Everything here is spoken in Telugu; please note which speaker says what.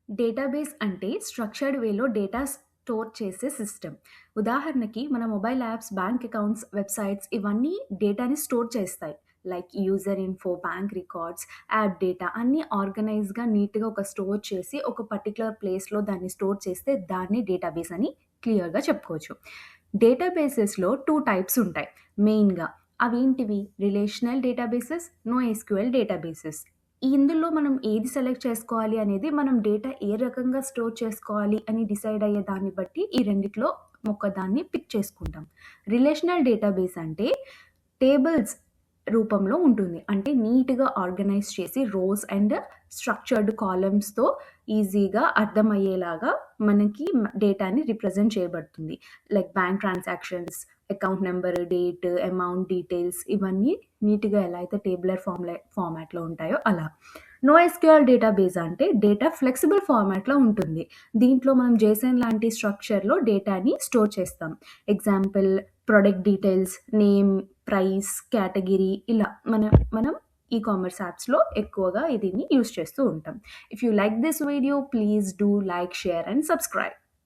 Speaker 1: డేటాబేస్ అంటే స్ట్రక్చర్డ్ వేలో డేటా స్టోర్ చేసే సిస్టమ్. ఉదాహరణకి మన mobile apps, bank accounts, websites ఇవన్నీ డేటాని స్టోర్ చేస్తాయి. Like user info, bank records, app data అన్నీ ఆర్గనైజ్‌గా నీట్‌గా స్టోర్ చేసి ఒక పర్టిక్యులర్ ప్లేస్‌లో దాన్ని స్టోర్ చేస్తే దాన్ని డేటాబేస్ అని క్లియర్‌గా చెప్పుకోవచ్చు. డేటాబేసెస్‌లో 2 టైప్స్ ఉంటాయి మెయిన్‌గా. అవేంటివి? Relational databases, NoSQL databases. ఇందులో మనం ఏది సెలెక్ట్ చేసుకోవాలి అనేది మనం డేటా ఏ రకంగా స్టోర్ చేసుకోవాలి అని డిసైడ్ అయ్యే దాన్ని బట్టి ఈ రెండిట్లో ఒకదాన్ని పిక్ చేసుకుంటాం. రిలేషనల్ డేటాబేస్ అంటే టేబుల్స్ రూపంలో ఉంటుంది. అంటే నీట్‌గా ఆర్గనైజ్ చేసి రోస్ అండ్ స్ట్రక్చర్డ్ కాలమ్స్‌తో ఈజీగా అర్థమయ్యేలాగా మనకి డేటాని రిప్రజెంట్ చేయబడుతుంది. Like bank transactions, account number, date, amount details ఇవన్నీ నీట్‌గా ఎలా అయితే టేబులర్ ఫార్మాట్‌లో ఉంటాయో అలా. నోఎస్‌క్యూఎల్ డేటాబేస్ అంటే డేటా ఫ్లెక్సిబుల్ ఫార్మాట్‌లో ఉంటుంది. దీంట్లో మనం జేసన్ లాంటి స్ట్రక్చర్‌లో డేటాని స్టోర్ చేస్తాం. Example product details, name, price, category ఇలా మనం ఈ-కామర్స్ యాప్స్‌లో ఎక్కువగా దీన్ని యూజ్ చేస్తూ ఉంటాం. If you like this video, please do like, share and subscribe.